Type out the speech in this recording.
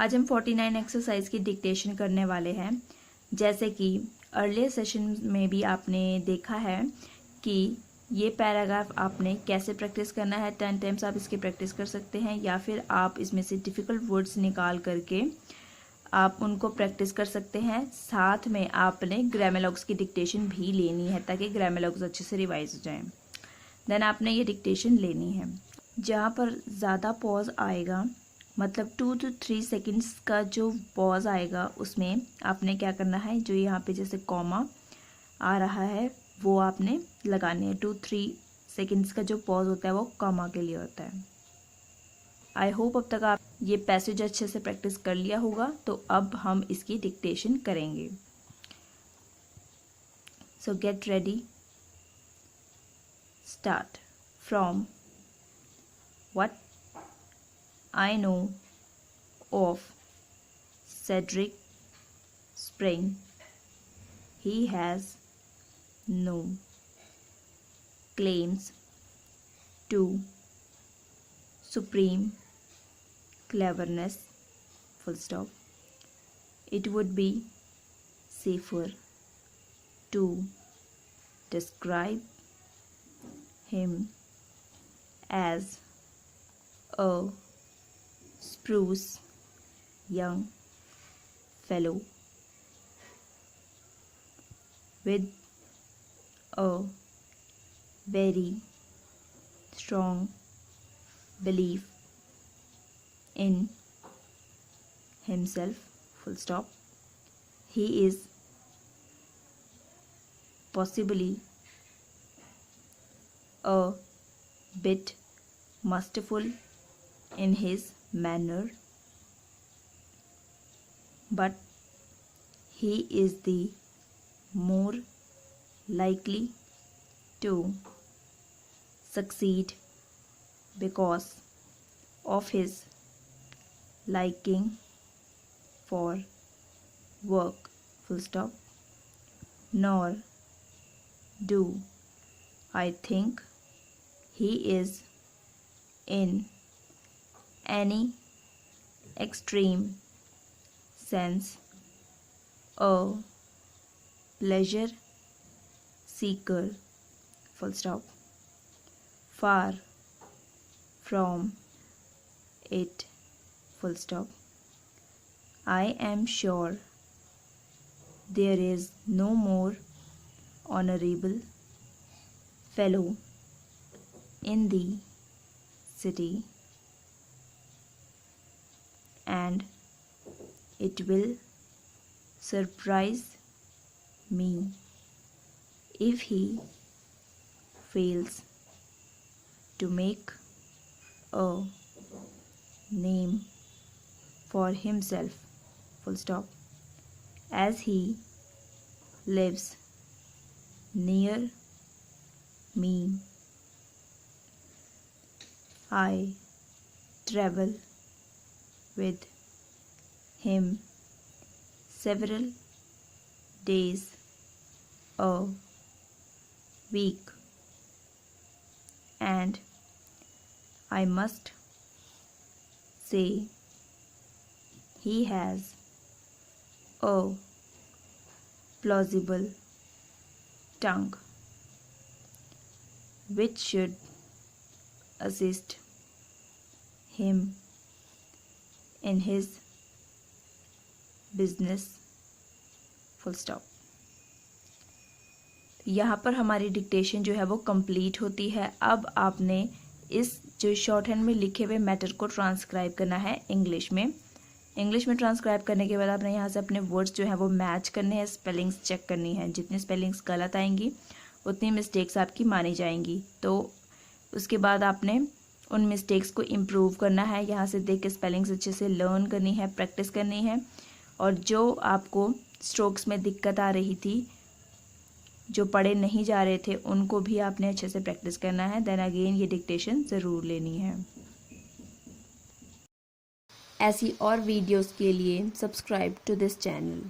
आज हम 49 एक्सरसाइज की डिक्टेशन करने वाले हैं। जैसे कि अर्लियर सेशन में भी आपने देखा है कि ये पैराग्राफ आपने कैसे प्रैक्टिस करना है। 10 टाइम्स आप इसकी प्रैक्टिस कर सकते हैं या फिर आप इसमें से डिफ़िकल्ट वर्ड्स निकाल करके आप उनको प्रैक्टिस कर सकते हैं। साथ में आपने ग्रामेलॉग्स की डिक्टेशन भी लेनी है ताकि ग्रामेलॉग्स अच्छे से रिवाइज हो जाएं। देन आपने ये डिक्टेशन लेनी है। जहाँ पर ज़्यादा पॉज आएगा, मतलब 2 to 3 सेकेंड्स का जो पॉज आएगा, उसमें आपने क्या करना है, जो यहाँ पे जैसे कॉमा आ रहा है वो आपने लगाने हैं। 2-3 सेकेंड्स का जो पॉज होता है वो कॉमा के लिए होता है। आई होप अब तक आप ये पैसेज अच्छे से प्रैक्टिस कर लिया होगा। तो अब हम इसकी डिक्टेशन करेंगे। सो get ready, start from what I know of Cedric Spring. He has no claims to supreme cleverness. Full stop. It would be safer to describe him as a spruce young fellow with a very strong belief in himself. Full stop. He is possibly a bit masterful in his manner, but he is the more likely to succeed because of his liking for work. Full stop. Nor do I think he is in any extreme sense a pleasure seeker. Full stop. Far from it. Full stop. I am sure there is no more honorable fellow in the city, and it will surprise me if he fails to make a name for himself. Full stop. As he lives near me, I travel with him several days a week, and I must say he has a plausible tongue which should assist him in his business. Full stop. यहाँ पर हमारी dictation जो है वो complete होती है। अब आपने इस जो शॉर्ट हैंड में लिखे हुए मैटर को ट्रांसक्राइब करना है इंग्लिश में। इंग्लिश में ट्रांसक्राइब करने के बाद आपने यहाँ से अपने वर्ड्स जो है वो मैच करने हैं, स्पेलिंग्स चेक करनी है। जितनी स्पेलिंग्स गलत आएंगी उतनी मिस्टेक्स आपकी मानी जाएंगी। तो उसके बाद आपने उन मिस्टेक्स को इम्प्रूव करना है। यहाँ से देख के स्पेलिंग्स अच्छे से लर्न करनी है, प्रैक्टिस करनी है। और जो आपको स्ट्रोक्स में दिक्कत आ रही थी, जो पढ़े नहीं जा रहे थे, उनको भी आपने अच्छे से प्रैक्टिस करना है। देन अगेन ये डिक्टेशन ज़रूर लेनी है। ऐसी और वीडियोस के लिए सब्सक्राइब टू दिस चैनल।